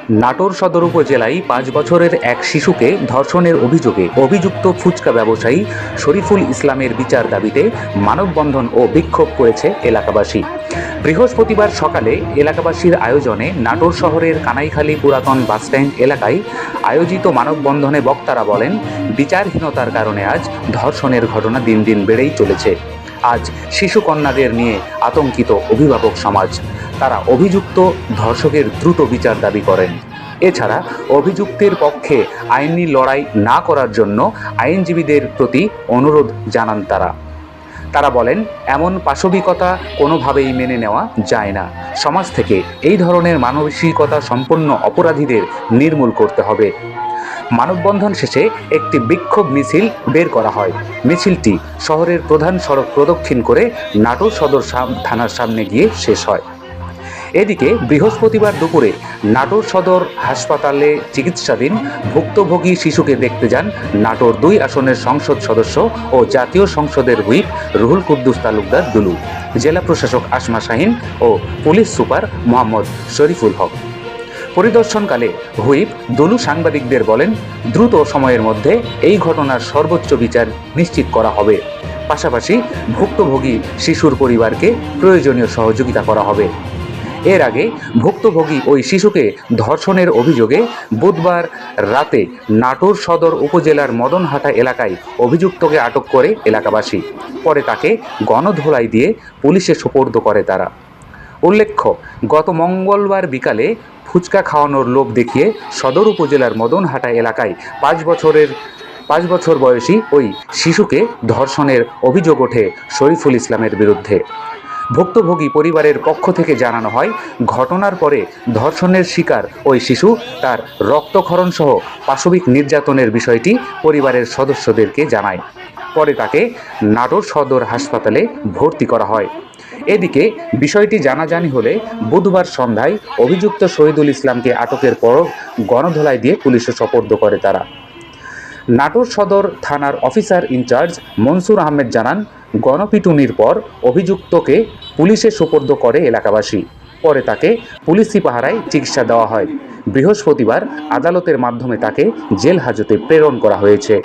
নাটোর সদর উপজেলায় ৫ বছরের এক শিশুকে ধর্ষণের অভিযোগে অভিযুক্ত ফুচকা ব্যবসায়ী শরীফুল ইসলামের বিচার দাবিতে মানববন্ধন ও বিক্ষোভ করেছে এলাকাবাসী। বৃহস্পতিবার সকালে এলাকাবাসীর আয়োজনে নাটোর শহরের কানাইখালী পুরাতন বাসস্ট্যান্ড এলাকায় আয়োজিত মানববন্ধনে বক্তারা বলেন, বিচারহীনতার কারণে আজ ধর্ষণের ঘটনা দিন দিন বেড়েই চলেছে। আজ শিশু কন্যাদের নিয়ে আতঙ্কিত অভিভাবক সমাজ। তারা অভিযুক্ত ধর্ষকের দ্রুত বিচার দাবি করেন। এছাড়া অভিযুক্তের পক্ষে আইনি লড়াই না করার জন্য আইনজীবীদের প্রতি অনুরোধ জানান তারা বলেন, এমন পাশবিকতা কোনোভাবেই মেনে নেওয়া যায় না। সমাজ থেকে এই ধরনের মানসিকতা সম্পন্ন অপরাধীদের নির্মূল করতে হবে। মানববন্ধন শেষে একটি বিক্ষোভ মিছিল বের করা হয়। মিছিলটি শহরের প্রধান সড়ক প্রদক্ষিণ করে নাটোর সদর থানার সামনে গিয়ে শেষ হয়। এদিকে বৃহস্পতিবার দুপুরে নাটোর সদর হাসপাতালে চিকিৎসাধীন ভুক্তভোগী শিশুকে দেখতে যান নাটোর ২ আসনের সংসদ সদস্য ও জাতীয় সংসদের হুইপ রুহুল কুদ্দুস তালুকদার দুলু, জেলা প্রশাসক আসমা শাহীন ও পুলিশ সুপার মোহাম্মদ শরীফুল হক। পরিদর্শনকালে হুইপ দুলু সাংবাদিকদের বলেন, দ্রুত সময়ের মধ্যে এই ঘটনার সর্বোচ্চ বিচার নিশ্চিত করা হবে। পাশাপাশি ভুক্তভোগী শিশুর পরিবারকে প্রয়োজনীয় সহযোগিতা করা হবে। এর আগে ভুক্তভোগী ওই শিশুকে ধর্ষণের অভিযোগে বুধবার রাতে নাটোর সদর উপজেলার মদনহাটা এলাকায় অভিযুক্তকে আটক করে এলাকাবাসী। পরে তাকে গণধোলাই দিয়ে পুলিশে সোপর্দ করে তারা। উল্লেখ্য, গত মঙ্গলবার বিকালে ফুচকা খাওয়ানোর লোভ দেখিয়ে সদর উপজেলার মদনহাটা এলাকায় ৫ বছর বয়সী ওই শিশুকে ধর্ষণের অভিযোগ ওঠে শরীফুল ইসলামের বিরুদ্ধে। ভুক্তভোগী পরিবারের পক্ষ থেকে জানানো হয়, ঘটনার পরে ধর্ষণের শিকার ওই শিশু তার রক্তক্ষরণ সহ পাশবিক নির্যাতনের বিষয়টি পরিবারের সদস্যদেরকে জানায়। পরে তাকে নাটোর সদর হাসপাতালে ভর্তি করা হয়। এদিকে বিষয়টি জানাজানি হলে বুধবার সন্ধ্যায় অভিযুক্ত শহীদুল ইসলামকে আটকের পর গণধোলাই দিয়ে পুলিশে সোপর্দ করে তারা। নাটোর সদর থানার অফিসার ইনচার্জ মনসুর আহমেদ জানান, গণপিটুনির পর অভিযুক্তকে পুলিশে সোপর্দ করে এলাকাবাসী। পরে তাকে পুলিশি পাহারায় চিকিৎসা দেওয়া হয়। বৃহস্পতিবার আদালতের মাধ্যমে তাকে জেল হাজতে প্রেরণ করা হয়েছে।